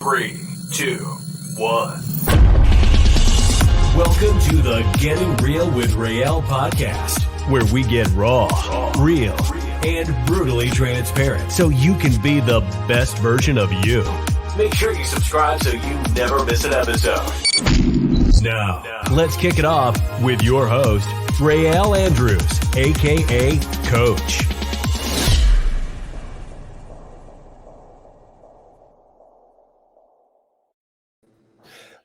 3, 2, 1. Welcome to the Getting Real with Rael podcast, where we get raw, real, and brutally transparent so you can be the best version of you. Make sure you subscribe so you never miss an episode. Now, let's kick it off with your host, Rael Andrews, a.k.a. Coach.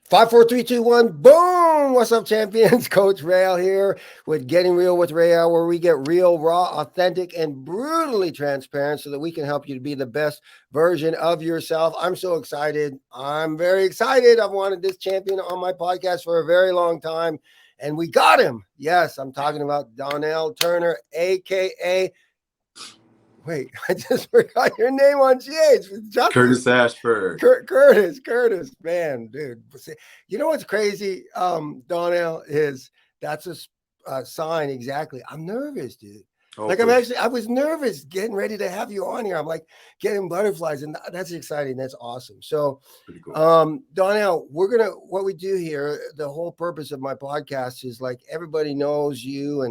5, 4, 3, 2, 1, boom! What's up, champions? Coach Rael here with Getting Real with Rael, where we get real, raw, authentic, and brutally transparent so that we can help you to be the best version of yourself. I'm so excited. I'm very excited. I've wanted this champion on my podcast for a very long time, and we got him. Yes, I'm talking about Donnell Turner, a.k.a. Wait, I just forgot your name on GH. Curtis Ashford. Curtis, man, dude. You know what's crazy, Donnell, is that's a sign exactly. I'm nervous, dude. Oh, like I was nervous getting ready to have you on here. I'm like getting butterflies, and that's exciting. That's awesome. So, cool. Donnell, what we do here, the whole purpose of my podcast is like everybody knows you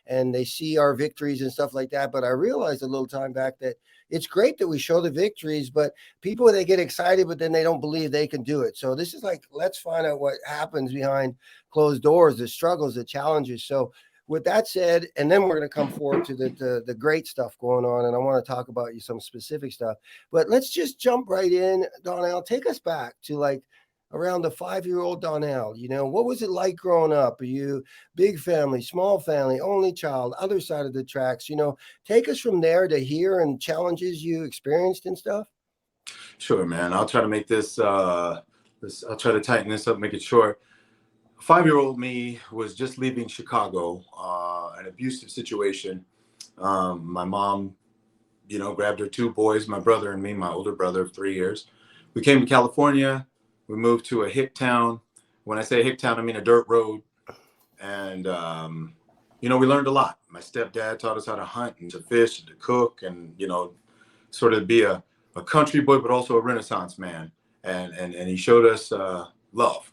and they see our victories and stuff like that. But I realized a little time back that it's great that we show the victories, but people, they get excited, but then they don't believe they can do it. So this is like, let's find out what happens behind closed doors, the struggles, the challenges. So with that said, and then we're going to come forward to the great stuff going on. And I want to talk about you some specific stuff, but let's just jump right in. Donnell, take us back to like around the 5-year-old Donnell. You know, what was it like growing up? Are you big family, small family, only child, other side of the tracks? You know, take us from there to here and challenges you experienced and stuff. Sure, man. I'll try to make this, I'll try to tighten this up, make it short. 5-year-old me was just leaving Chicago, an abusive situation. My mom, grabbed her 2 boys, my brother and me, my older brother of 3 years. We came to California. We moved to a hick town. When I say hick town, I mean a dirt road. And, we learned a lot. My stepdad taught us how to hunt and to fish and to cook and, sort of be a country boy, but also a Renaissance man. And he showed us love.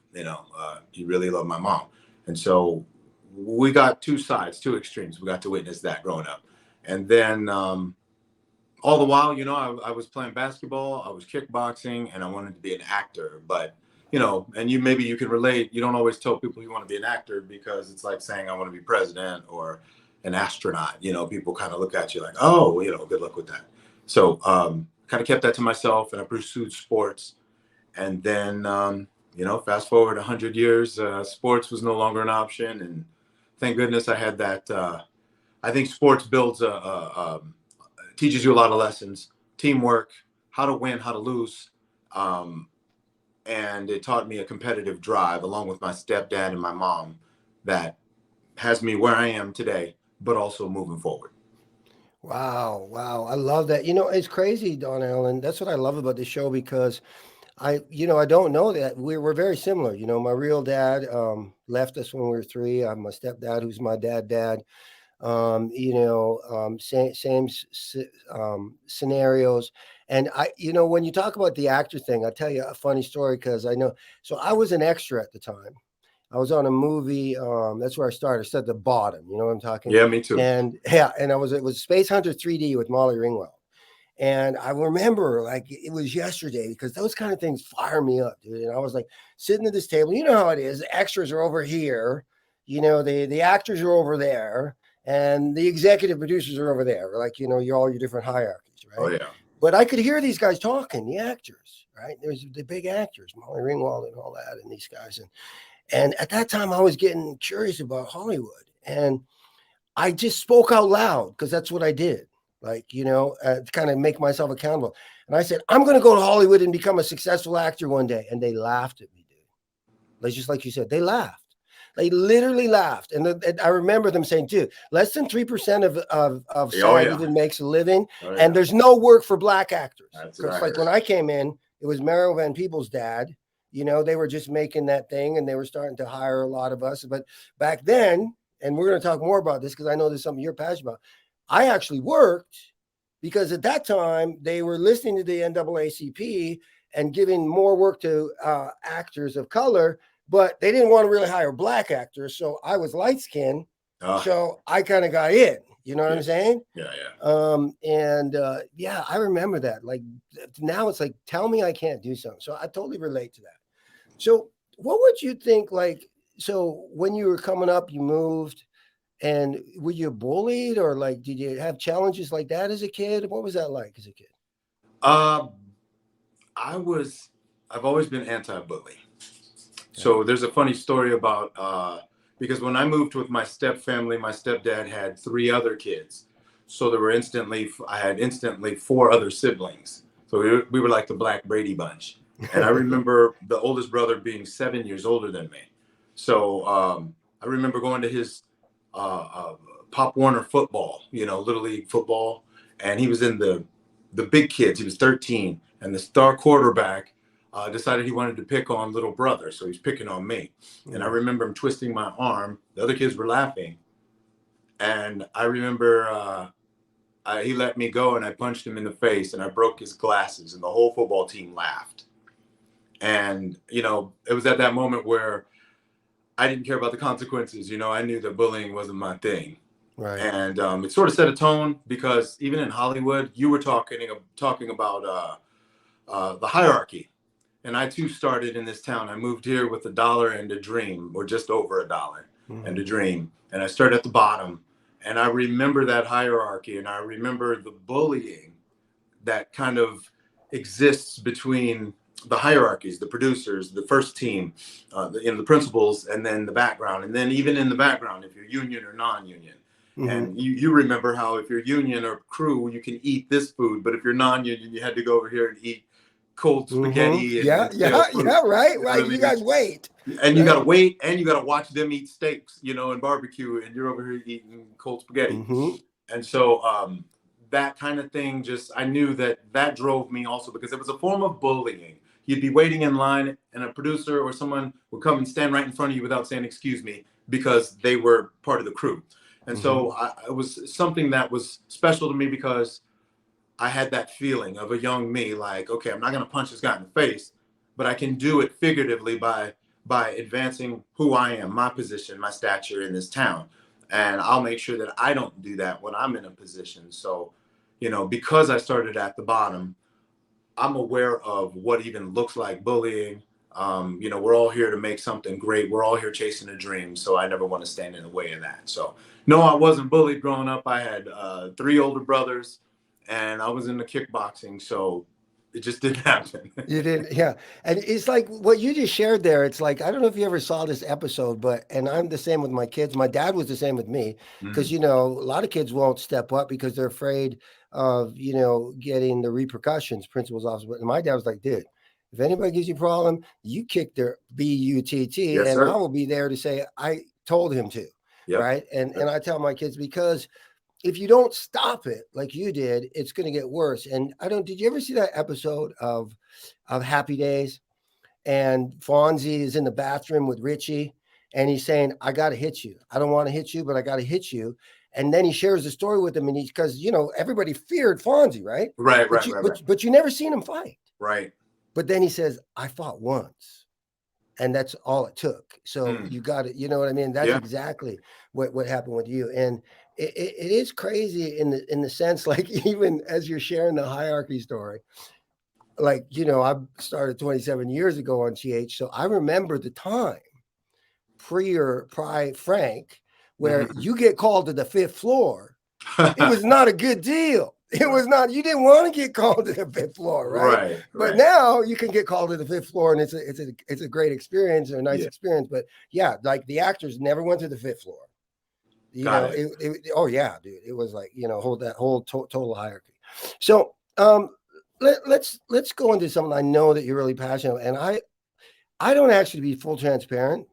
He really loved my mom. And so we got 2 sides, 2 extremes. We got to witness that growing up. And then all the while, I was playing basketball, I was kickboxing, and I wanted to be an actor. But, and maybe you can relate, you don't always tell people you want to be an actor because it's like saying I want to be president or an astronaut. People kind of look at you like, oh, good luck with that. So kind of kept that to myself, and I pursued sports. And then, fast forward 100 years, sports was no longer an option. And thank goodness I had that. I think sports builds teaches you a lot of lessons, teamwork, how to win, how to lose. And it taught me a competitive drive along with my stepdad and my mom that has me where I am today, but also moving forward. Wow. I love that. It's crazy, Donnell. And that's what I love about this show because I don't know that we're very similar. My real dad left us when we were 3. I'm my stepdad, who's my dad. Same scenarios. And when you talk about the actor thing, I'll tell you a funny story because I know. So I was an extra at the time. I was on a movie. That's where I started. I started at the bottom. You know what I'm talking about? Yeah, me too. And it was Space Hunter 3D with Molly Ringwald. And I remember like it was yesterday because those kind of things fire me up, dude. And I was like sitting at this table. You know how it is. The extras are over here. The actors are over there. And the executive producers are over there. Like, you're all your different hierarchies, right? Oh, yeah. But I could hear these guys talking, the actors, right? There's the big actors, Molly Ringwald and all that, and these guys. And at that time, I was getting curious about Hollywood. And I just spoke out loud because that's what I did. Like, to kind of make myself accountable. And I said, I'm going to go to Hollywood and become a successful actor one day. And they laughed at me, dude. Like, just like you said, they laughed. They literally laughed. And I remember them saying, dude, less than 3% of SAG even makes a living. Oh, yeah. And there's no work for Black actors. Because like when I came in, it was Meryl Van Peebles' dad. They were just making that thing and they were starting to hire a lot of us. But back then, and we're going to talk more about this because I know there's something you're passionate about. I actually worked because at that time they were listening to the NAACP and giving more work to actors of color, but they didn't want to really hire black actors. So I was light skinned. So I kind of got in, you know what I'm saying? Yeah. Yeah, I remember that. Like now it's like, tell me I can't do something. So I totally relate to that. So what would you think, like, so when you were coming up, you moved, and were you bullied, or like, did you have challenges like that as a kid? What was that like as a kid? I've always been anti-bully. So there's a funny story about, because when I moved with my step family, my stepdad had 3 other kids. So I had instantly 4 other siblings. So we were like the Black Brady Bunch. And I remember the oldest brother being 7 years older than me. So I remember going to his Pop Warner football, Little League football. And he was in the big kids. He was 13. And the star quarterback decided he wanted to pick on little brother. So he's picking on me. And I remember him twisting my arm. The other kids were laughing. And I remember he let me go, and I punched him in the face, and I broke his glasses, and the whole football team laughed. And, it was at that moment where I didn't care about the consequences. I knew that bullying wasn't my thing. Right. And it sort of set a tone, because even in Hollywood, you were talking about the hierarchy. And I too started in this town. I moved here with $1 and a dream, or just over $1 and a dream. And I started at the bottom. And I remember that hierarchy, and I remember the bullying that kind of exists between the hierarchies, the producers, the first team, the principals, and then the background. And then even in the background, if you're union or non-union. And you remember how if you're union or crew, you can eat this food, but if you're non-union, you had to go over here and eat cold spaghetti. Right. You guys wait. And you got to wait, and you got to watch them eat steaks, and barbecue, and you're over here eating cold spaghetti. And so that kind of thing, I knew that drove me also, because it was a form of bullying. You'd be waiting in line, and a producer or someone would come and stand right in front of you without saying, excuse me, because they were part of the crew. And so it was something that was special to me, because I had that feeling of a young me, like, okay, I'm not going to punch this guy in the face, but I can do it figuratively by advancing who I am, my position, my stature in this town. And I'll make sure that I don't do that when I'm in a position. So, because I started at the bottom, I'm aware of what even looks like bullying. We're all here to make something great. We're all here chasing a dream. So I never want to stand in the way of that. So no, I wasn't bullied growing up. I had 3 older brothers, and I was into kickboxing. So it just didn't happen. You didn't, yeah. And it's like what you just shared there. It's like, I don't know if you ever saw this episode, and I'm the same with my kids. My dad was the same with me, because, a lot of kids won't step up because they're afraid of, getting the repercussions, principal's office. But my dad was like, dude, if anybody gives you a problem, you kick their BUTT, yes, and sir. I will be there to say, I told him to. Yep. Right. And I tell my kids, because if you don't stop it like you did, it's going to get worse. And did you ever see that episode of Happy Days? And Fonzie is in the bathroom with Richie, and he's saying, I got to hit you. I don't want to hit you, but I got to hit you. And then he shares the story with him, and because, everybody feared Fonzie, right? Right. But you never seen him fight. Right. But then he says, I fought once. And that's all it took. So you got it. You know what I mean? That's exactly what happened with you. And it is crazy in the sense, like, even as you're sharing the hierarchy story, like, I started 27 years ago on GH. So I remember the time pri Frank, where you get called to the 5th floor. It was not a good deal. It was not, you didn't want to get called to the 5th floor, right? But now you can get called to the 5th floor, and it's a great experience, or a nice experience. But yeah, like the actors never went to the 5th floor. Oh yeah, dude. It was like, that whole total hierarchy. So let's go into something I know that you're really passionate about. And I don't actually, be full transparent,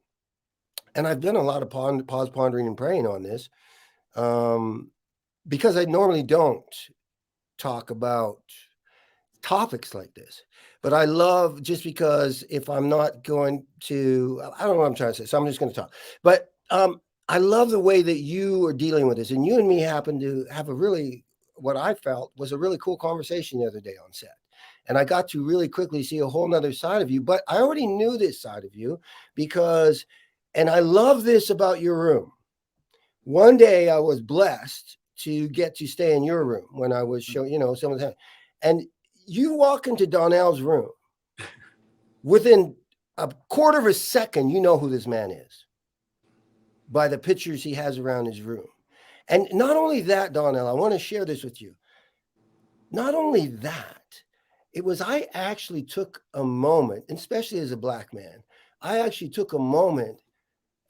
and I've done a lot of pause, pondering, and praying on this, because I normally don't talk about topics like this, but I love, just because if I'm not going to, I don't know what I'm trying to say, so I'm just going to talk. But I love the way that you are dealing with this, and you and me happened to have what I felt was a really cool conversation the other day on set. And I got to really quickly see a whole nother side of you, but I already knew this side of you because, and I love this about your room. One day I was blessed to get to stay in your room when I was showing, someone's having, and you walk into Donnell's room within a quarter of a second, you know who this man is by the pictures he has around his room. And not only that, Donnell, I want to share this with you. Not only that, I actually took a moment, especially as a Black man, I actually took a moment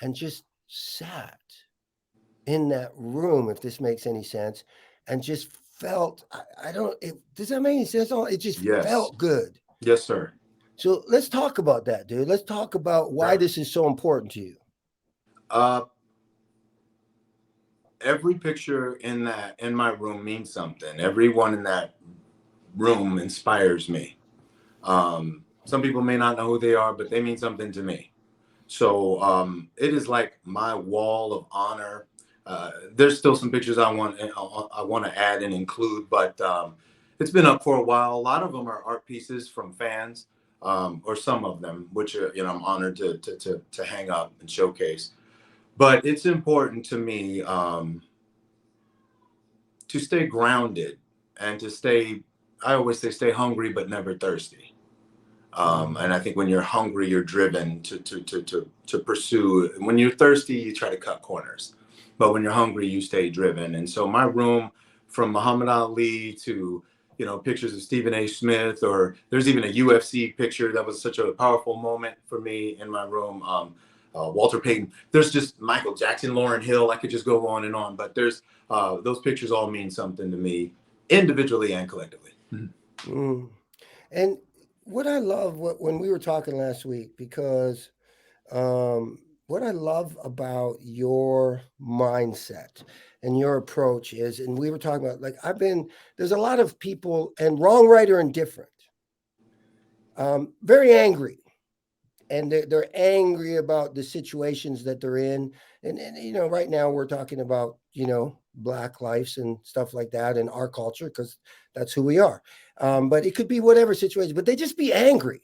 and just sat in that room, if this makes any sense, and just felt, does that make any sense? It just felt good. Yes, sir. So let's talk about that, dude. Let's talk about why this is so important to you. Every picture in my room means something. Everyone in that room inspires me. Some people may not know who they are, but they mean something to me. So it is like my wall of honor. There's still some pictures I want to add and include, but it's been up for a while. A lot of them are art pieces from fans, or some of them, which I'm honored to hang up and showcase. But it's important to me to stay grounded and to stay. I always say, stay hungry but never thirsty. And I think when you're hungry, you're driven to pursue. When you're thirsty, you try to cut corners. But when you're hungry, you stay driven. And so my room, from Muhammad Ali to, pictures of Stephen A. Smith, or there's even a UFC picture that was such a powerful moment for me in my room. Walter Payton. There's just Michael Jackson, Lauryn Hill. I could just go on and on. But there's those pictures all mean something to me, individually and collectively. And what I love, when we were talking last week, because what I love about your mindset and your approach is, and we were talking about, there's a lot of people, and wrong, right, or indifferent, very angry. And they're angry about the situations that they're in. And right now we're talking about, Black lives and stuff like that in our culture, because that's who we are. But it could be whatever situation, but they just be angry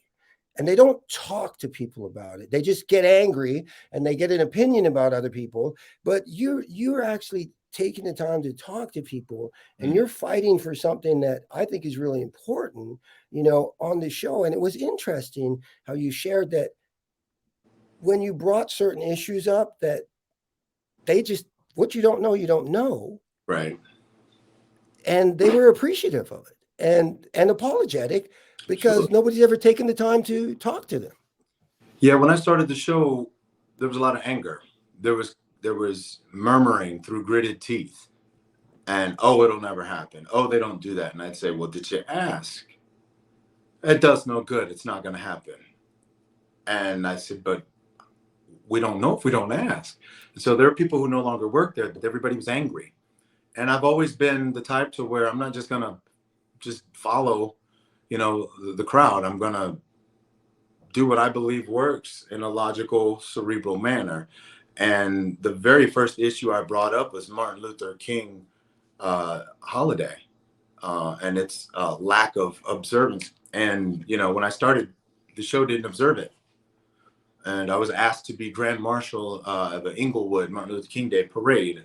and they don't talk to people about it. They just get angry and they get an opinion about other people. But you're actually taking the time to talk to people, and you're fighting for something that I think is really important, on the show. And it was interesting how you shared that when you brought certain issues up, that they just, what you don't know. Right. And they were appreciative of it and apologetic, because nobody's ever taken the time to talk to them. Yeah. When I started the show, there was a lot of anger. There was murmuring through gritted teeth, and, oh, it'll never happen. Oh, they don't do that. And I'd say, well, did you ask? It does no good. It's not going to happen. And I said, but we don't know if we don't ask. So there are people who no longer work there, but everybody was angry. And I've always been the type to where I'm not just going to just follow, the crowd. I'm going to do what I believe works in a logical, cerebral manner. And the very first issue I brought up was Martin Luther King holiday and its lack of observance. And, when I started, the show didn't observe it. And I was asked to be Grand Marshal of the Inglewood Martin Luther King Day Parade.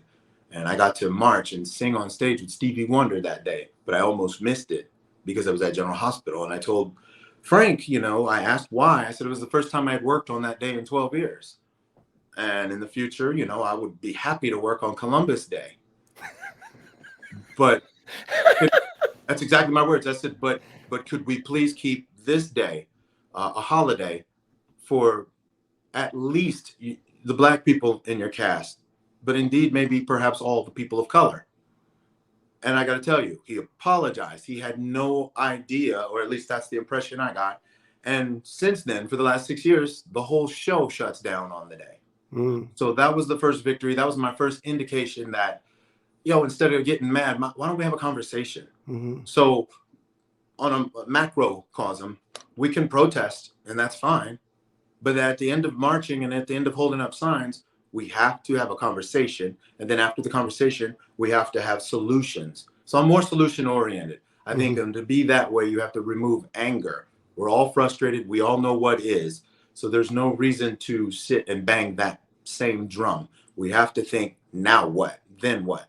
And I got to march and sing on stage with Stevie Wonder that day, but I almost missed it because I was at General Hospital. And I told Frank, I asked why. I said it was the first time I had worked on that day in 12 years. And in the future, I would be happy to work on Columbus Day. But that's exactly my words. I said, but could we please keep this day a holiday for at least the Black people in your cast, but indeed maybe perhaps all the people of color? And I got to tell you, he apologized. He had no idea, or at least that's the impression I got. And since then, for the last 6 years, the whole show shuts down on the day. So that was the first victory. That was my first indication that, instead of getting mad, why don't we have a conversation? So on a macrocosm, we can protest, and that's fine. But at the end of marching and at the end of holding up signs, we have to have a conversation. And then after the conversation, we have to have solutions. So I'm more solution oriented. I think to be that way, you have to remove anger. We're all frustrated. We all know what is. So there's no reason to sit and bang that same drum. We have to think, now what? Then what?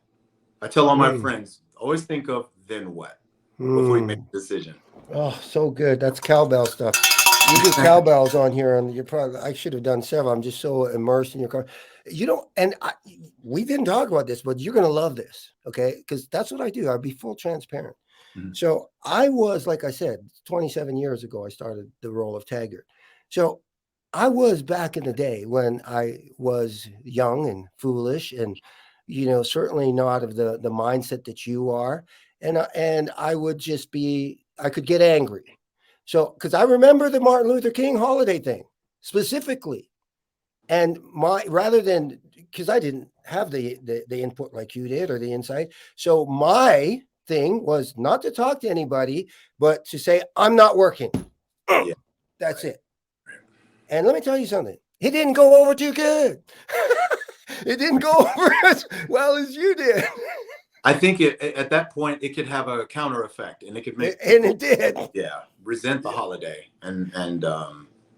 I tell all my friends, always think of then what before you make a decision. Oh, so good. That's cowbell stuff. You do cowbells on here, and you're probably, I should have done several. I'm just so immersed in your car. You know, and we didn't talk about this, but you're going to love this, okay? Because that's what I do. I'll be full transparent. So I was, like I said, 27 years ago, I started the role of Taggart. So I was back in the day when I was young and foolish and, you know, certainly not of the mindset that you are. And I would just be, I could get angry. So, because I remember the Martin Luther King holiday thing specifically. And rather than, because I didn't have the input like you did or the insight. So my thing was not to talk to anybody, but to say, I'm not working. Yeah. That's it. And let me tell you something. It didn't go over too good. It didn't go over as well as you did. I think at that point, it could have a counter effect, and it could make it did. Yeah, resent the holiday, and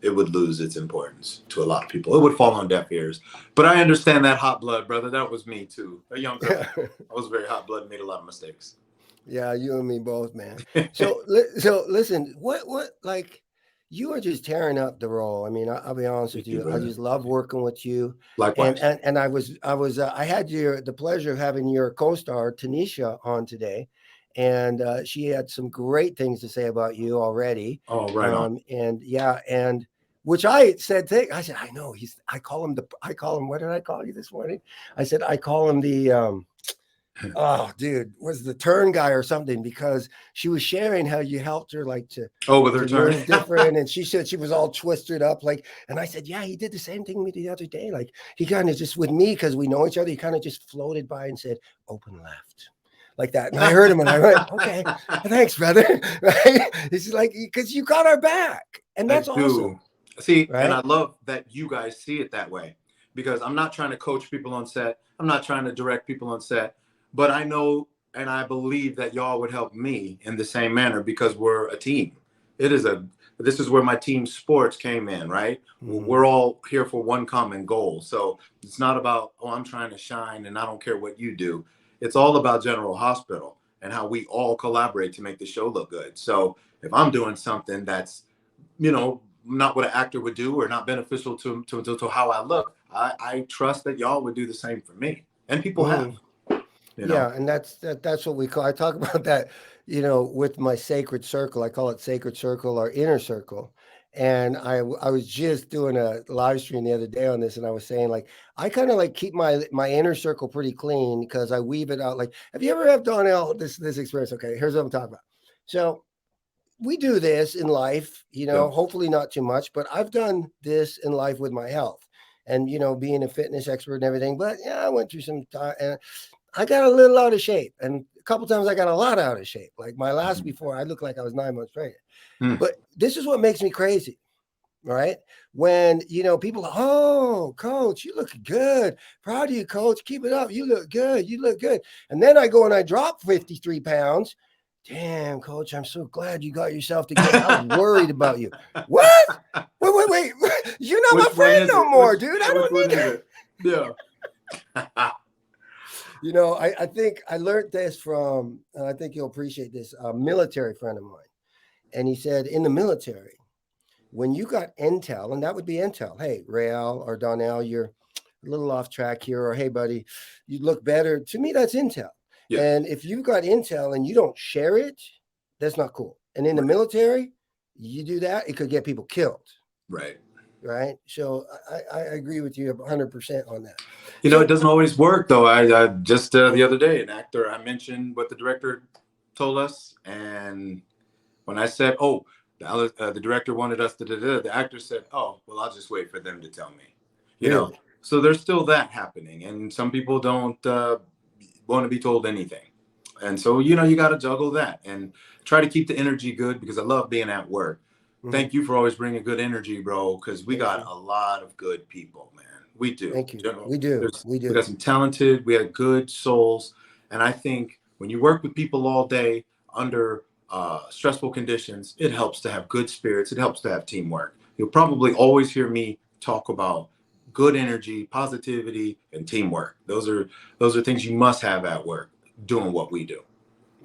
it would lose its importance to a lot of people. It would fall on deaf ears. But I understand that hot blood, brother. That was me too. A young girl. I was very hot blood, made a lot of mistakes. Yeah, you and me both, man. So listen, what like you are just tearing up the role. I mean, I'll be honest with you. I just love working with you. Likewise. And I had the pleasure of having your co-star Tanisha on today, and she had some great things to say about you already. Oh, right on. And yeah, and which I said, I said, I know I call him, what did I call you this morning? I said, I call him the, oh, dude, was the turn guy or something, because she was sharing how you helped her like to with her turn different, and she said she was all twisted up, like, and I said, yeah, he did the same thing with me the other day, like he kind of just with me because we know each other, he kind of just floated by and said open left like that, and I heard him and I went, okay, thanks, brother. Right? It's like, because you got our back, and that's awesome. See, right? And I love that you guys see it that way, because I'm not trying to coach people on set, I'm not trying to direct people on set. But I know and I believe that y'all would help me in the same manner, because we're a team. This is where my team sports came in, right? We're all here for one common goal. So it's not about, oh, I'm trying to shine and I don't care what you do. It's all about General Hospital and how we all collaborate to make the show look good. So if I'm doing something that's, you know, not what an actor would do or not beneficial to how I look, I trust that y'all would do the same for me. And people have. You know? Yeah, and that's what we call. I talk about that, you know, with my sacred circle. I call it sacred circle or inner circle. And I was just doing a live stream the other day on this, and I was saying, like, I kind of like keep my inner circle pretty clean because I weave it out. Like, have you ever had Donnell this experience? Okay, here's what I'm talking about. So we do this in life, you know, hopefully not too much, but I've done this in life with my health and, you know, being a fitness expert and everything. But yeah, I went through some time and I got a little out of shape, and a couple times I got a lot out of shape. Like my last before, I looked like I was 9 months pregnant. But this is what makes me crazy, right? When, you know, people are, oh, coach, you look good. Proud of you, coach. Keep it up. You look good. You look good. And then I go and I drop 53 pounds. Damn, coach, I'm so glad you got yourself together. I was worried about you. What? Wait. You're not my friend no more, dude. I don't need it. Yeah. You know, I think I learned this from, and I think you'll appreciate this, a military friend of mine. And he said, in the military, when you got intel, and that would be intel, hey, Rael or Donnell, you're a little off track here, or hey, buddy, you look better. To me, that's intel. Yeah. And if you've got intel and you don't share it, that's not cool. And in the military, you do that, it could get people killed. Right. So I agree with you 100% on that. You know, it doesn't always work, though. I just the other day, an actor, I mentioned what the director told us. And when I said, oh, the director wanted us to do, the actor said, oh, well, I'll just wait for them to tell me. You know, so there's still that happening. And some people don't want to be told anything. And so, you know, you got to juggle that and try to keep the energy good, because I love being at work. Thank you for always bringing good energy, bro, because we got a lot of good people, man. We do. Thank you. You know, we do. We got some talented, we have good souls. And I think when you work with people all day under stressful conditions, it helps to have good spirits. It helps to have teamwork. You'll probably always hear me talk about good energy, positivity, and teamwork. Those are things you must have at work doing what we do.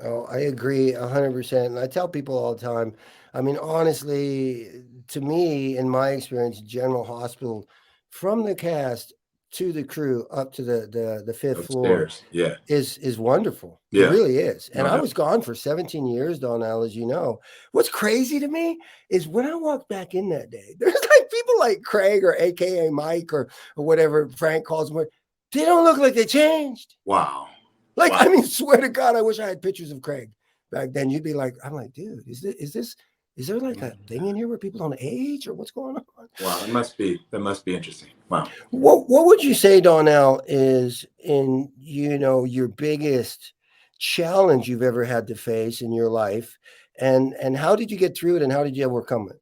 Oh, I agree 100%. And I tell people all the time, I mean, honestly, to me, in my experience, General Hospital, from the cast to the crew up to the fifth floor Upstairs. Yeah. is wonderful. It Yeah. really is. And No I doubt. was gone for 17 years, Donnell, as you know. What's crazy to me is when I walked back in that day, there's like people like Craig or AKA Mike or whatever Frank calls them. They don't look like they changed. Wow. Like, Wow. I mean, swear to God, I wish I had pictures of Craig back then. You'd be like, I'm like, dude, is there like a thing in here where people don't age or what's going on? Wow. That must be interesting. Wow. What would you say, Donnell, is in, your biggest challenge you've ever had to face in your life? And how did you get through it and how did you overcome it?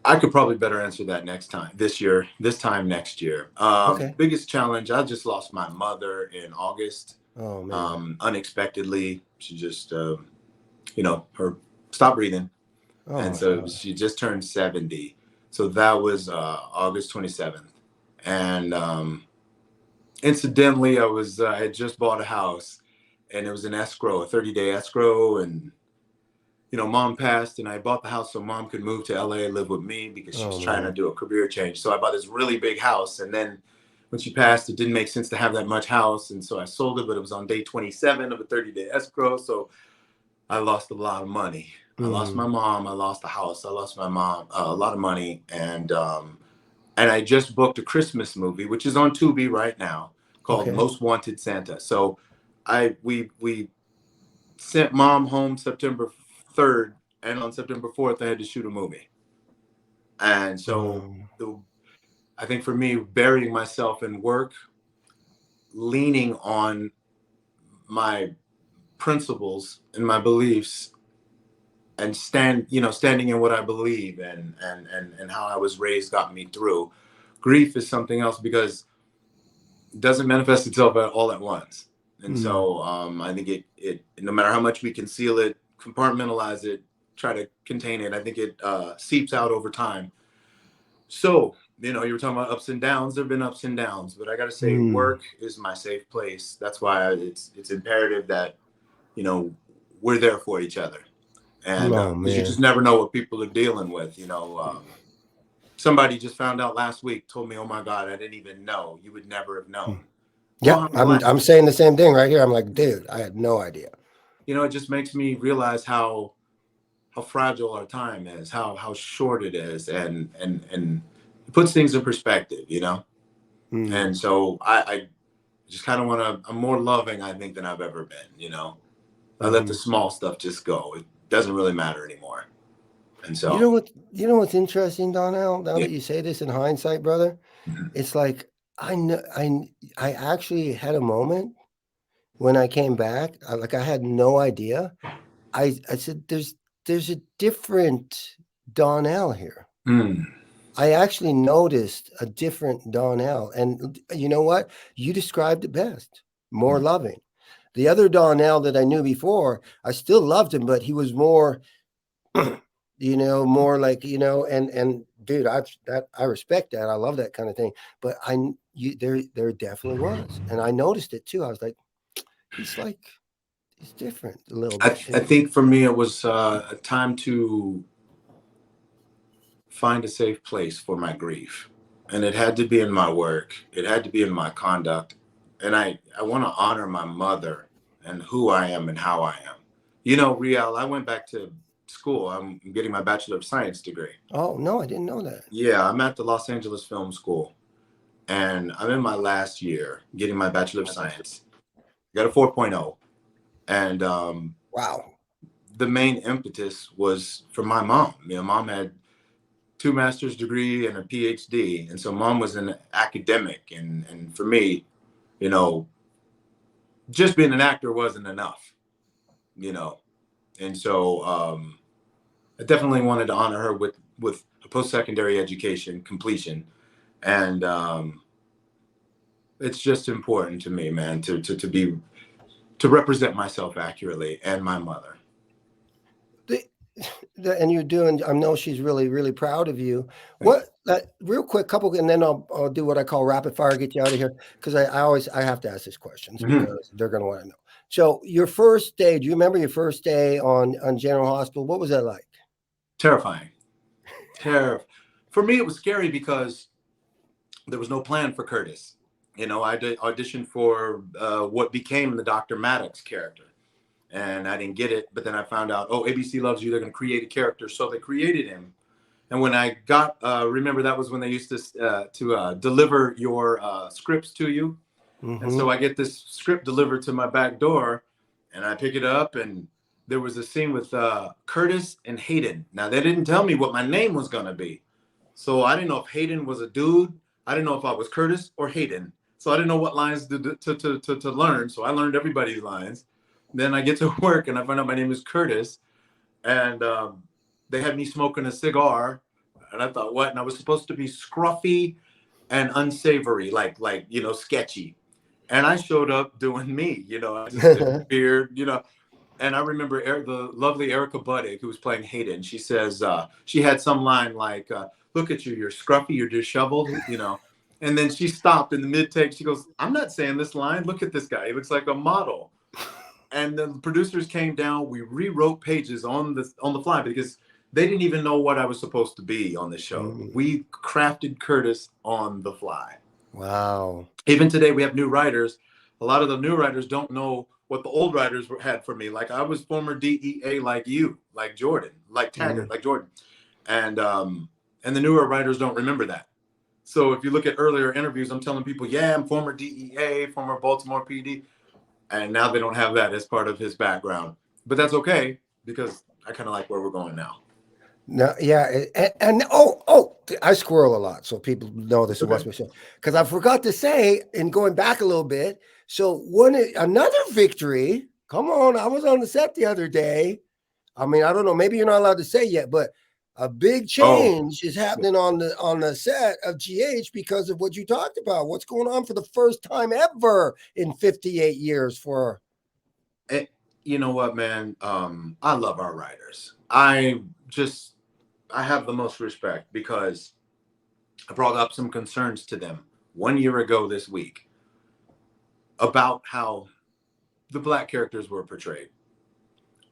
I could probably better answer that next time next year. Okay. Biggest challenge, I just lost my mother in August. Oh, man. Unexpectedly. She just, her stopped breathing. Oh, And so God. she just turned 70. So that was August 27th. And incidentally, I had just bought a house and it was an escrow, a 30-day escrow. And mom passed and I bought the house so mom could move to LA and live with me because she was trying to do a career change. So I bought this really big house. And then when she passed, it didn't make sense to have that much house. And so I sold it, but it was on day 27 of a 30-day escrow. So I lost a lot of money. I lost my mom. I lost the house. I lost my mom, a lot of money. And I just booked a Christmas movie, which is on Tubi right now, called Most Wanted Santa. So we sent mom home September 3rd, and on September 4th, I had to shoot a movie. And so I think for me, burying myself in work, leaning on my principles and my beliefs, and standing in what I believe and how I was raised got me through. Grief is something else because it doesn't manifest itself all at once. And so I think it no matter how much we conceal it, compartmentalize it, try to contain it, I think it seeps out over time. So, you were talking about ups and downs. There have been ups and downs, but I got to say work is my safe place. That's why it's imperative that, we're there for each other. And you just never know what people are dealing with. Somebody just found out last week, told me, oh my God, I didn't even know. You would never have known. Yeah, I'm saying the same thing right here. I'm like, dude, I had no idea. It just makes me realize how fragile our time is, how short it is, and it puts things in perspective, And so I just kind of I'm more loving, I think, than I've ever been, I let the small stuff just go. It doesn't really matter anymore. And so you know what's interesting, Donnell, now that you say this in hindsight, brother, it's like I actually had a moment when I came back. I had no idea. I said, there's a different Donnell here. I actually noticed a different Donnell. And you know what? You described it best. More loving. The other Donnell that I knew before, I still loved him, but he was more, more like, and dude, I respect that. I love that kind of thing. But there definitely was. And I noticed it too. I was like, he's different a little bit. I think for me, it was a time to find a safe place for my grief. And it had to be in my work. It had to be in my conduct. And I want to honor my mother and who I am and how I am. Riel, I went back to school. I'm getting my Bachelor of Science degree. Oh, no, I didn't know that. Yeah, I'm at the Los Angeles Film School. And I'm in my last year getting my Bachelor of Science. Got a 4.0. And wow. The main impetus was from my mom. Mom had 2 master's degree and a PhD. And so mom was an academic. And for me, just being an actor wasn't enough, And so I definitely wanted to honor her with a post-secondary education completion. And it's just important to me, man, to be to represent myself accurately and my mother. And you're doing, I know she's really, really proud of you. What, real quick, couple, and then I'll do what I call rapid fire, get you out of here. Cause I have to ask these questions because they're going to want to know. So your first day, do you remember your first day on General Hospital? What was that like? Terrifying. For me, it was scary because there was no plan for Curtis. You know, I did audition for what became the Dr. Maddox character. And I didn't get it, but then I found out, oh, ABC loves you. They're going to create a character, so they created him. And when I got, remember that was when they used to deliver your scripts to you, and so I get this script delivered to my back door, and I pick it up, and there was a scene with Curtis and Hayden. Now they didn't tell me what my name was going to be, so I didn't know if Hayden was a dude. I didn't know if I was Curtis or Hayden, so I didn't know what lines to learn. So I learned everybody's lines. Then I get to work and I find out my name is Curtis, and they had me smoking a cigar, and I thought, what? And I was supposed to be scruffy and unsavory, like you know, sketchy. And I showed up doing me, you know, I just did beard, you know. And I remember the lovely Erica Buddick, who was playing Hayden. She says she had some line like, "Look at you, you're scruffy, you're disheveled," you know. And then she stopped in the mid take. She goes, "I'm not saying this line. Look at this guy. He looks like a model." And the producers came down. We rewrote pages on the fly because they didn't even know what I was supposed to be on the show. We crafted Curtis on the fly. Wow. Even today, we have new writers. A lot of the new writers don't know what the old writers had for me. Like I was former DEA, like you, like Jordan, like Taggart, like Jordan, and the newer writers don't remember that. So if you look at earlier interviews, I'm telling people, yeah, I'm former DEA, former Baltimore PD. And now they don't have that as part of his background, but that's okay because I kind of like where we're going now. No, yeah, and I squirrel a lot, so people know this must be so. Because I forgot to say, and going back a little bit, so another victory. Come on, I was on the set the other day. I mean, I don't know, maybe you're not allowed to say yet, but a big change is happening on the set of GH because of what you talked about. What's going on for the first time ever in 58 years for? You know what, man? I love our writers. I have the most respect because I brought up some concerns to them 1 year ago this week about how the Black characters were portrayed.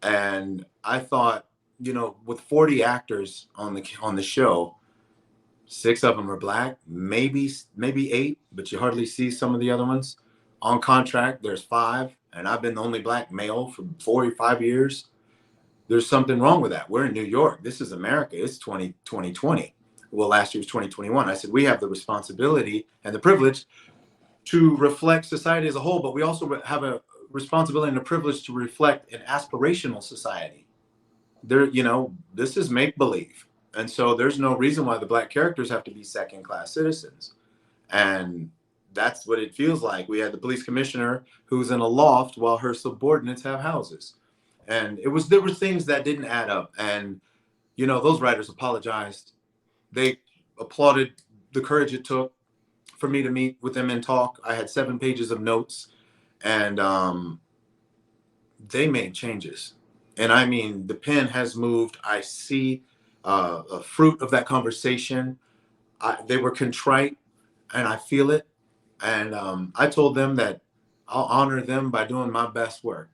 And I thought, you know, with 40 actors on the show, 6 of them are Black, maybe 8, but you hardly see some of the other ones. On contract, there's 5, and I've been the only Black male for 45 years. There's something wrong with that. We're in New York. This is America. It's 2020. Well, last year was 2021. I said, we have the responsibility and the privilege to reflect society as a whole, but we also have a responsibility and a privilege to reflect an aspirational society. There, you know, this is make-believe. And so there's no reason why the Black characters have to be second-class citizens. And that's what it feels like. We had the police commissioner who's in a loft while her subordinates have houses. And there were things that didn't add up. And, you know, those writers apologized. They applauded the courage it took for me to meet with them and talk. I had 7 pages of notes, and they made changes. And I mean, the pen has moved. I see a fruit of that conversation. They were contrite, and I feel it. And I told them that I'll honor them by doing my best work.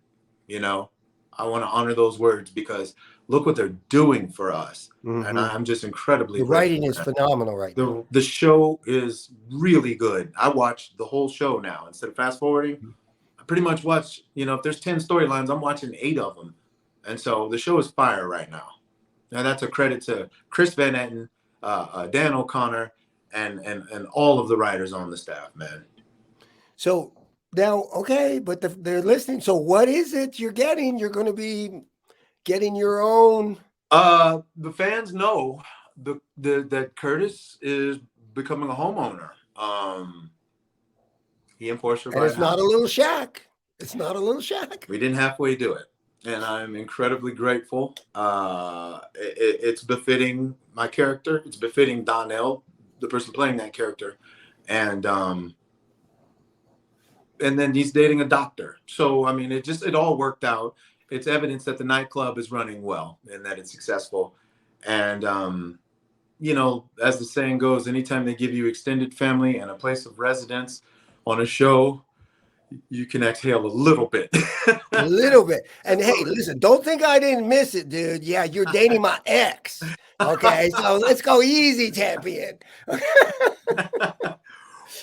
You know, I want to honor those words because look what they're doing for us. And I'm just incredibly grateful. The writing is phenomenal right now. The show is really good. I watched the whole show now. Instead of fast forwarding, I pretty much watch, you know, if there's 10 storylines, I'm watching 8 of them. And so the show is fire right now. Now that's a credit to Chris Van Etten, Dan O'Connor, and all of the writers on the staff, man. So now, okay, but they're listening. So what is it you're getting? You're going to be getting your own. The fans know that Curtis is becoming a homeowner. He and Portia. And it's not a little shack. It's not a little shack. We didn't halfway do it. And I'm incredibly grateful. It's befitting my character. It's befitting Donnell, the person playing that character. And and then he's dating a doctor. So, I mean, it all worked out. It's evidence that the nightclub is running well and that it's successful. And, you know, as the saying goes, anytime they give you extended family and a place of residence on a show, you can exhale a little bit. A little bit. And hey, listen, don't think I didn't miss it, dude. Yeah, you're dating my ex. Okay, so let's go easy, champion.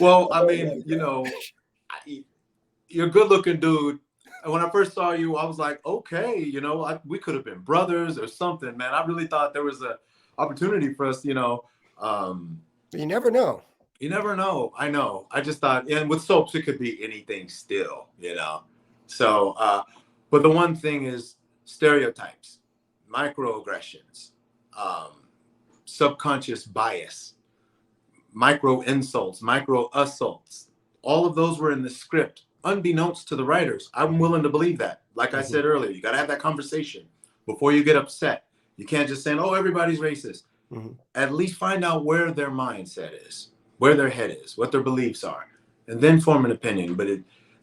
Well, I mean, you know, you're a good looking dude. And when I first saw you, I was like, okay, you know, we could have been brothers or something, man. I really thought there was a opportunity for us, you know. You never know. You never know. I know. I just thought, and with soaps, it could be anything still, you know. So, but the one thing is stereotypes, microaggressions, subconscious bias, micro insults, micro assaults. All of those were in the script, unbeknownst to the writers. I'm willing to believe that. Like I said earlier, you got to have that conversation before you get upset. You can't just say, oh, everybody's racist. At least find out where their mindset is, where their head is, what their beliefs are, and then form an opinion. But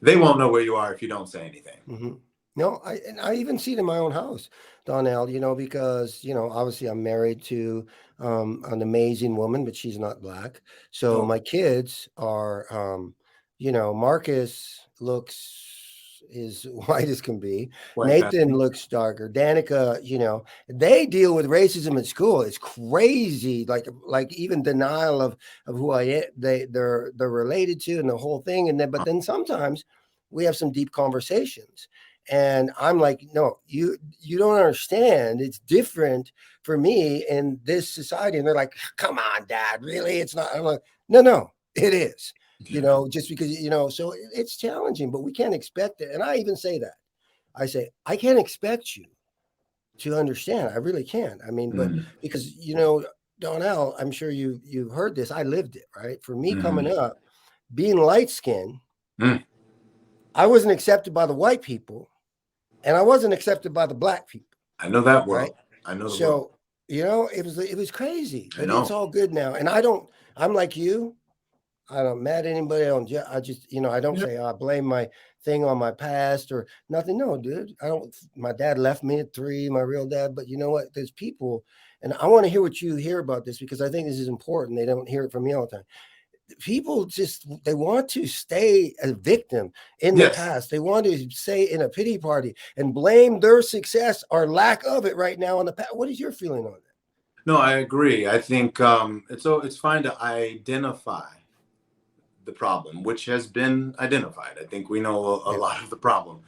they won't know where you are if you don't say anything. No, I even see it in my own house, Donnell, you know, because, you know, obviously I'm married to an amazing woman, but she's not Black. So my kids are, you know, Marcus is white as can be. Nathan looks darker. Danica, you know, they deal with racism at school. It's crazy. Like even denial of who I am, they're related to, and the whole thing. And then, but then sometimes we have some deep conversations. And I'm like, no, you don't understand. It's different for me in this society. And they're like, come on, Dad, really? It's not. I'm like, no, it is. You know, just because, you know, so it's challenging, but we can't expect it. And I even say that. I say, I can't expect you to understand. I really can't. I mean, but because, you know, Donnell, I'm sure you've heard this. I lived it, right? For me coming up, being light-skinned, I wasn't accepted by the white people, and I wasn't accepted by the Black people. I know that world. Right? I know the so, world. You know, it was crazy, but it's all good now. And I'm like you. I don't mad at anybody. I just, you know, I don't say, I blame my thing on my past or nothing. No, dude, my dad left me at 3, my real dad. But you know what? There's people, and I want to hear what you hear about this because I think this is important. They don't hear it from me all the time. People they want to stay a victim in the past. They want to stay in a pity party and blame their success or lack of it right now on the past. What is your feeling on that? No, I agree. I think it's fine to identify the problem, which has been identified. I think we know a lot of the problem.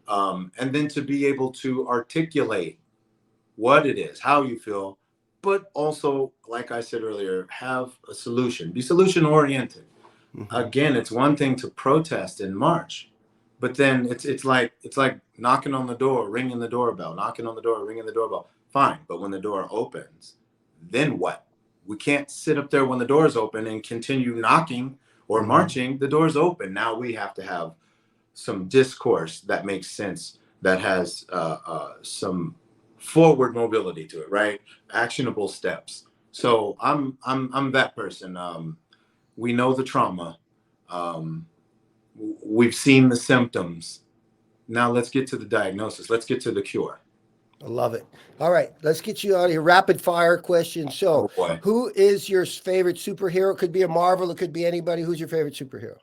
And then to be able to articulate what it is, how you feel, but also, like I said earlier, have a solution, be solution oriented. Again, it's one thing to protest and march, but then it's like knocking on the door, ringing the doorbell, knocking on the door, ringing the doorbell. Fine. But when the door opens, then what? We can't sit up there when the door's open and continue knocking or marching. The door's open. Now we have to have some discourse that makes sense, that has some forward mobility to it, right? Actionable steps. So I'm that person. We know the trauma. We've seen the symptoms. Now let's get to the diagnosis. Let's get to the cure. I love it. All right, let's get you out of here. Rapid fire question. So, who is your favorite superhero? It could be a Marvel. It could be anybody. Who's your favorite superhero?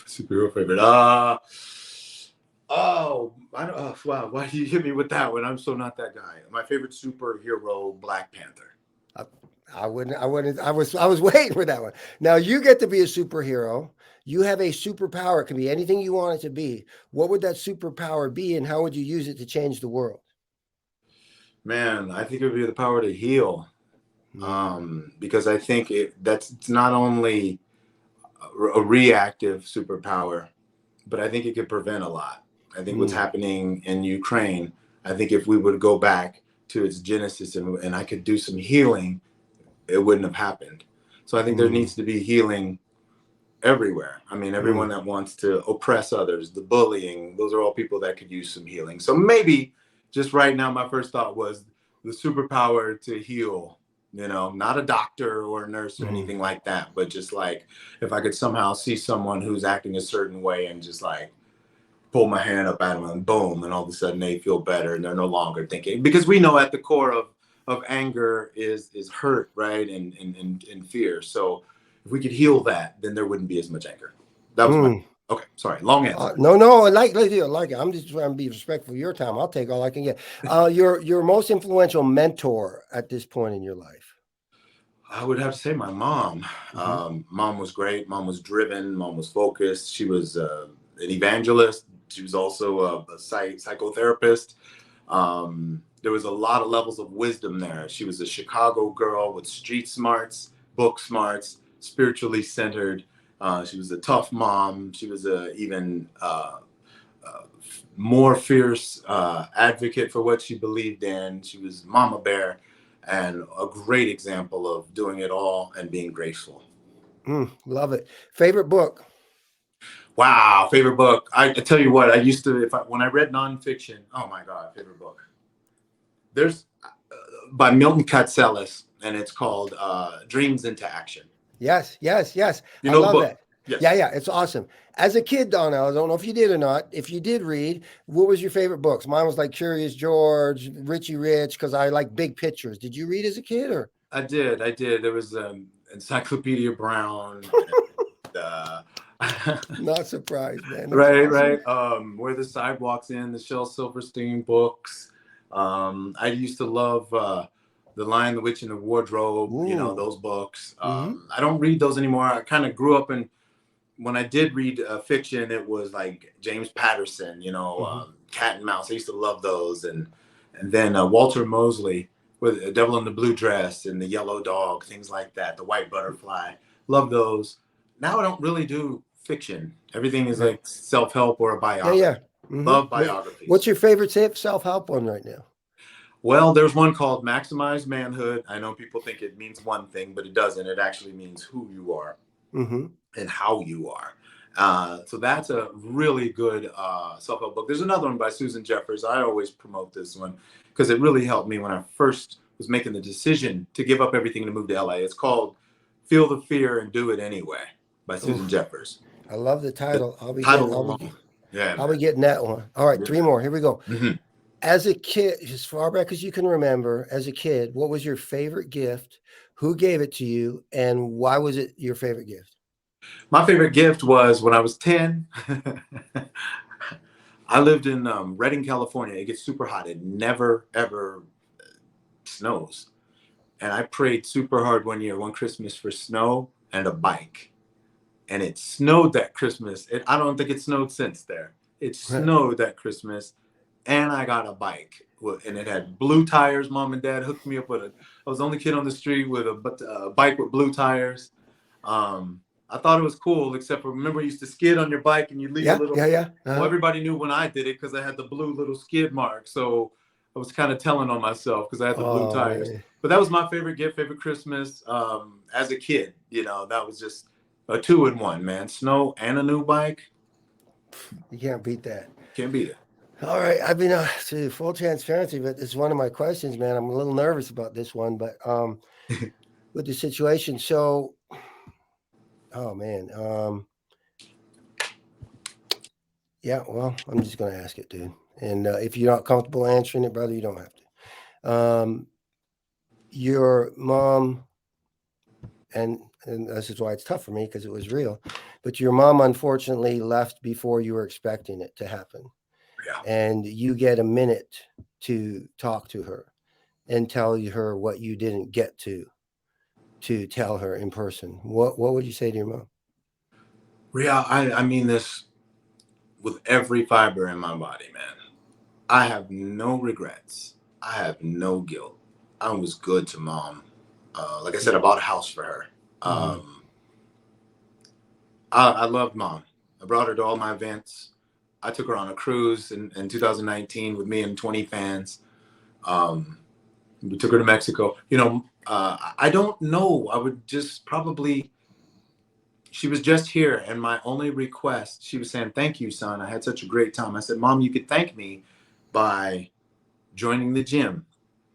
Superhero favorite. Wow. Why do you hit me with that one? I'm so not that guy. My favorite superhero, Black Panther. I was waiting for that one. Now you get to be a superhero. You have a superpower. It can be anything you want it to be. What would that superpower be, and how would you use it to change the world? Man, I think it would be the power to heal. Because I think it's not only a reactive superpower, but I think it could prevent a lot. I think what's happening in Ukraine, I think if we would go back to its genesis and I could do some healing, it wouldn't have happened. So I think there needs to be healing everywhere. I mean, everyone that wants to oppress others, the bullying, those are all people that could use some healing. So maybe just right now, my first thought was the superpower to heal not a doctor or a nurse or anything like that, but just like if I could somehow see someone who's acting a certain way and just like pull my hand up at them and boom, and all of a sudden they feel better and they're no longer thinking, because we know at the core of anger is hurt, right? And fear. So if we could heal that, then there wouldn't be as much anger. That was my, okay. Sorry. Long answer. No, I like it. I'm just trying to be respectful of your time. I'll take all I can get. Your most influential mentor at this point in your life? I would have to say my mom. Mom was great. Mom was driven. Mom was focused. She was an evangelist. She was also a psychotherapist. There was a lot of levels of wisdom there. She was a Chicago girl with street smarts, book smarts, spiritually centered. She was a tough mom. She was even more fierce advocate for what she believed in. She was Mama Bear, and a great example of doing it all and being graceful. Love it. Favorite book? Wow, favorite book. I tell you what, I used to, when I read nonfiction, oh my God, favorite book. There's by Milton Katselis, and it's called Dreams into Action. Yes. You know I love that. Yes. Yeah, it's awesome. As a kid, Donnell, I don't know if you did or not. If you did read, what was your favorite books? Mine was like Curious George, Richie Rich, because I like big pictures. Did you read as a kid or? I did. There was Encyclopedia Brown. Not surprised, man. Right. Where the Sidewalks End, the Shel Silverstein books. I used to love The Lion, the Witch, and the Wardrobe. Ooh. Those books. I don't read those anymore. I kind of grew up when I did read fiction, it was like James Patterson, Cat and Mouse. I used to love those, and then Walter Mosley with The Devil in the Blue Dress and The Yellow Dog, things like that. The White Butterfly. Love those. Now I don't really do fiction. Everything is like self-help or a biography. Yeah. Love biographies. What's your favorite self-help one right now? Well, there's one called Maximize Manhood. I know people think it means one thing, but it doesn't. It actually means who you are and how you are. So that's a really good self-help book. There's another one by Susan Jeffers. I always promote this one because it really helped me when I first was making the decision to give up everything to move to LA. It's called Feel the Fear and Do It Anyway by Susan Jeffers. I love the title. I'll be getting that one. All right, 3 more. Here we go. As a kid, as far back as you can remember, as a kid, what was your favorite gift? Who gave it to you? And why was it your favorite gift? My favorite gift was when I was 10. I lived in Redding, California. It gets super hot. It never, ever snows. And I prayed super hard one Christmas for snow and a bike. And it snowed that Christmas. I don't think it snowed since there. It snowed that Christmas. And I got a bike. And it had blue tires. Mom and Dad hooked me up with I was the only kid on the street with a bike with blue tires. I thought it was cool, except for remember you used to skid on your bike and you leave a little. Well, everybody knew when I did it because I had the blue little skid mark. So I was kind of telling on myself because I had the blue tires. Man. But that was my favorite gift, favorite Christmas as a kid. That was just a 2-in-1, man. Snow and a new bike. You can't beat that. Can't beat it. All right. I've been to full transparency, but it's one of my questions, man. I'm a little nervous about this one, but with the situation. So, oh man. Yeah, well, I'm just going to ask it, dude. And if you're not comfortable answering it, brother, you don't have to. Your mom, and this is why it's tough for me because it was real, but your mom unfortunately left before you were expecting it to happen. Yeah. And you get a minute to talk to her and tell her what you didn't get to tell her in person. What would you say to your mom? Ria, I mean this with every fiber in my body, man. I have no regrets. I have no guilt. I was good to Mom. Like I said, I bought a house for her. I loved Mom. I brought her to all my events. I took her on a cruise in 2019 with me and 20 fans. We took her to Mexico. I don't know. I would just probably, she was just here. And my only request, she was saying, thank you, son. I had such a great time. I said, Mom, you could thank me by joining the gym,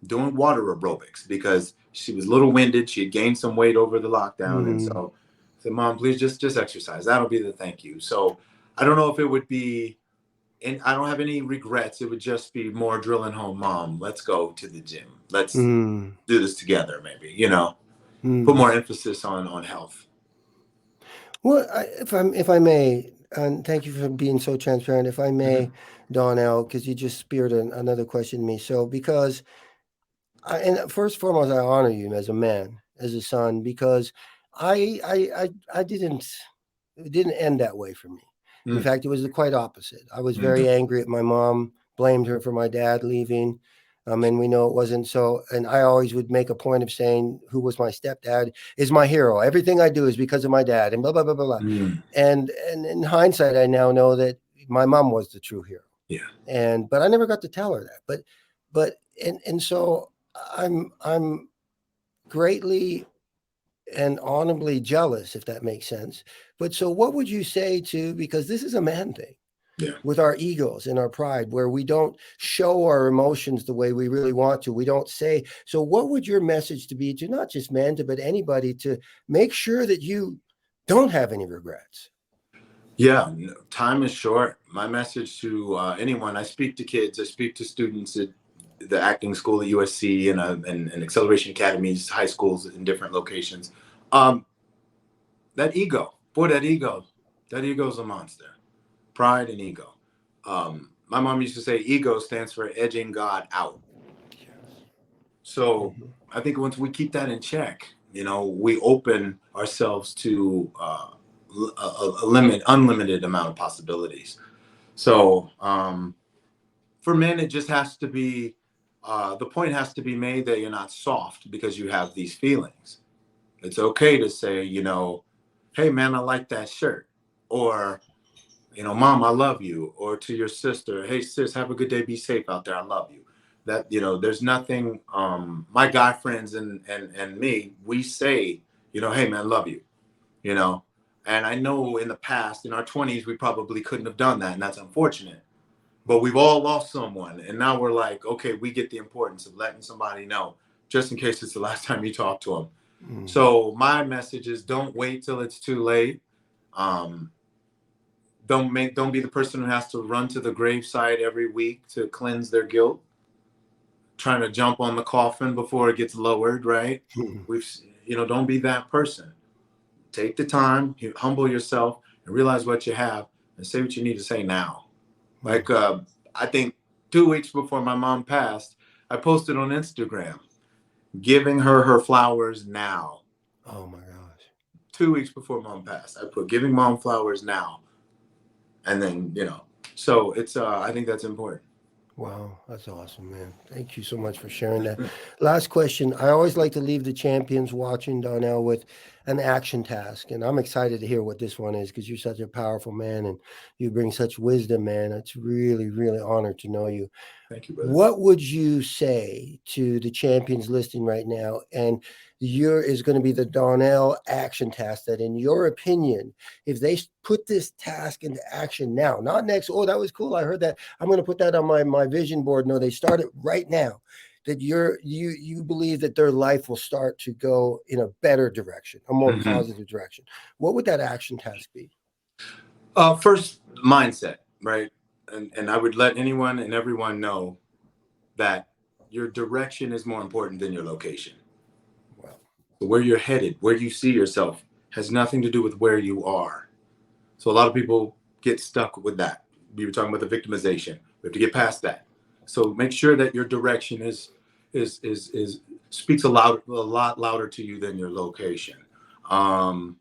doing water aerobics because she was a little winded. She had gained some weight over the lockdown. And so I said, Mom, please just exercise. That'll be the thank you. So I don't know if it would be, and I don't have any regrets. It would just be more drilling home, Mom, let's go to the gym. Let's do this together, maybe, put more emphasis on health. Well, if I may, and thank you for being so transparent. If I may, Donnell, because you just speared another question to me. So because, and first and foremost, I honor you as a man, as a son, because I didn't, it didn't end that way for me. In fact, it was the quite opposite. I was very angry at my mom, blamed her for my dad leaving. And we know it wasn't so. And I always would make a point of saying who was my stepdad is my hero. Everything I do is because of my dad and blah, blah, blah, blah, blah. And in hindsight, I now know that my mom was the true hero. Yeah. But I never got to tell her that. But so I'm greatly and honorably jealous, if that makes sense. But so what would you say to, because this is a man thing. Yeah. With our egos and our pride, where we don't show our emotions the way we really want to. We don't say. So what would your message to be to not just men, but anybody to make sure that you don't have any regrets? Yeah, time is short. My message to anyone, I speak to kids, I speak to students at the acting school at USC and acceleration academies, high schools in different locations. That ego, that ego's a monster. Pride and ego. My mom used to say ego stands for edging God out. So I think once we keep that in check, we open ourselves to unlimited amount of possibilities. So for men, it just has to be, the point has to be made that you're not soft because you have these feelings. It's okay to say, hey man, I like that shirt. Or, Mom, I love you. Or to your sister, hey sis, have a good day, be safe out there, I love you. That, there's nothing, my guy friends and me, we say, hey man, love you, and I know in the past, in our 20s, we probably couldn't have done that, and that's unfortunate, but we've all lost someone, and now we're like, okay, we get the importance of letting somebody know, just in case it's the last time you talk to them. So my message is don't wait till it's too late. Don't be the person who has to run to the graveside every week to cleanse their guilt, trying to jump on the coffin before it gets lowered, right? Don't be that person. Take the time, humble yourself, and realize what you have, and say what you need to say now. Like I think 2 weeks before my mom passed, I posted on Instagram, giving her flowers now. Oh my gosh! 2 weeks before mom passed, I put giving mom flowers now. And then, so it's, I think that's important. Wow, that's awesome, man. Thank you so much for sharing that. Last question. I always like to leave the champions watching, Donnell, with an action task. And I'm excited to hear what this one is because you're such a powerful man and you bring such wisdom, man. It's really, really honored to know you. Thank you, brother. What would you say to the champions listening right now? And is going to be the Donnell action task that, in your opinion, if they put this task into action now, not next, oh, that was cool, I heard that, I'm going to put that on my vision board. No, they start it right now. That you believe that their life will start to go in a better direction, a more positive direction. What would that action task be? First, mindset, right? And I would let anyone and everyone know that your direction is more important than your location. Wow. So where you're headed, where you see yourself, has nothing to do with where you are. So a lot of people get stuck with that. We were talking about the victimization. We have to get past that. So make sure that your direction speaks a lot louder to you than your location. And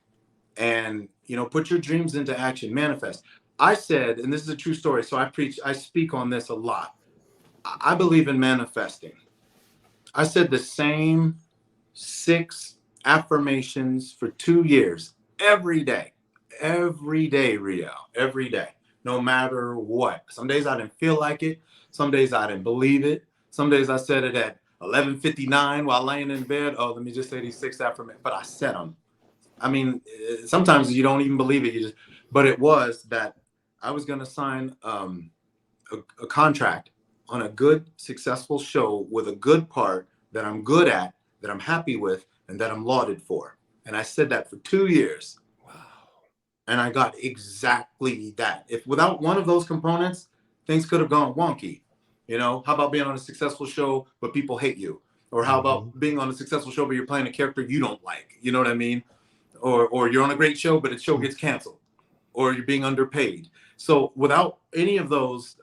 put your dreams into action, manifest. I said, and this is a true story, so I speak on this a lot. I believe in manifesting. I said the same 6 affirmations for 2 years, every day, Rio, every day, no matter what. Some days I didn't feel like it. Some days I didn't believe it. Some days I said it at 11:59 while laying in bed. Oh, let me just say these 6 affirmations, but I said them. I mean, sometimes you don't even believe it. But it was that I was going to sign a contract on a good, successful show with a good part that I'm good at, that I'm happy with, and that I'm lauded for. And I said that for 2 years. Wow. And I got exactly that. If without one of those components, things could have gone wonky. You know, how about being on a successful show, but people hate you? Or how about being on a successful show, but you're playing a character you don't like? You know what I mean? Or you're on a great show, but the show gets canceled, or you're being underpaid. So without any of those,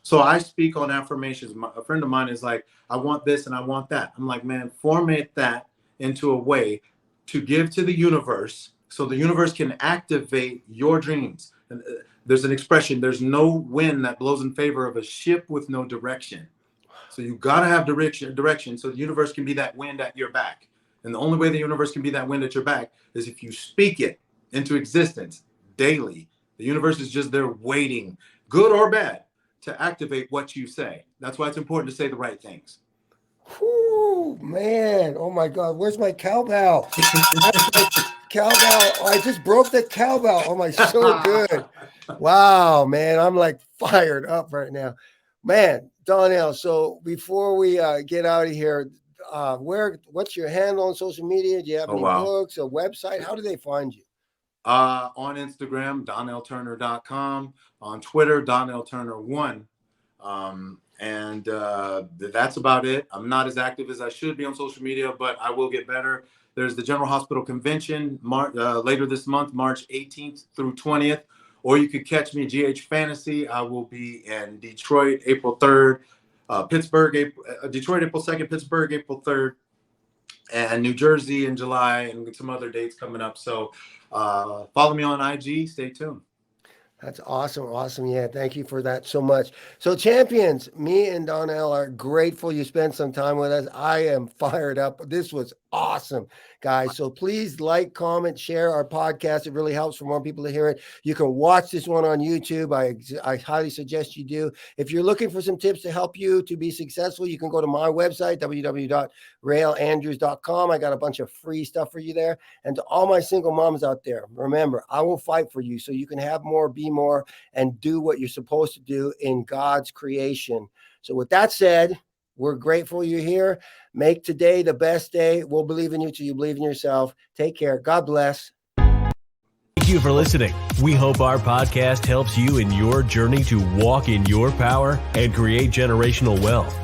so I speak on affirmations. A friend of mine is like, I want this and I want that. I'm like, man, format that into a way to give to the universe, so the universe can activate your dreams. And there's an expression, there's no wind that blows in favor of a ship with no direction. So you got to have direction so the universe can be that wind at your back. And the only way the universe can be that wind at your back is if you speak it into existence daily. The universe is just there waiting, good or bad, to activate what you say. That's why it's important to say the right things. Whew, man. Oh my God. Where's my cowbell? Cowbell. Oh, I just broke the cowbell. Oh my, so good. Wow, man. I'm like fired up right now. Man, Donnell. So before we get out of here, what's your handle on social media? Do you have any books, a website? How do they find you? On Instagram, DonnellTurner.com. On Twitter, DonnellTurner1. And that's about it. I'm not as active as I should be on social media, but I will get better. There's the General Hospital Convention later this month, March 18th through 20th. Or you could catch me at GH Fantasy. I will be in Detroit, April 3rd, Detroit, April 2nd, Pittsburgh, April 3rd, and New Jersey in July, and some other dates coming up. So follow me on IG. Stay tuned. That's awesome. Awesome. Yeah. Thank you for that so much. So champions, me and Donnell are grateful you spent some time with us. I am fired up. This was awesome, guys. So please like, comment, share our podcast. It really helps for more people to hear it. You can watch this one on YouTube. I highly suggest you do. If you're looking for some tips to help you to be successful, you can go to my website, www.railandrews.com. I got a bunch of free stuff for you there. And to all my single moms out there, remember, I will fight for you so you can have more, be more, and do what you're supposed to do in God's creation. So with that said, we're grateful you're here. Make today the best day. We'll believe in you till you believe in yourself. Take care. God bless. Thank you for listening. We hope our podcast helps you in your journey to walk in your power and create generational wealth.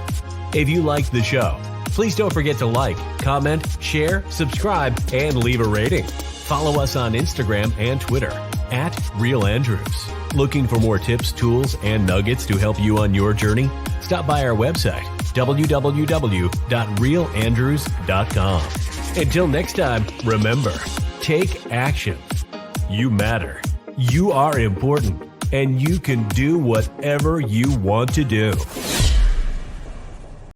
If you liked the show, please don't forget to like, comment, share, subscribe, and leave a rating. Follow us on Instagram and Twitter @RealAndrews. Looking for more tips, tools, and nuggets to help you on your journey? Stop by our website, www.realandrews.com. Until next time, remember, take action. You matter. You are important, and you can do whatever you want to do.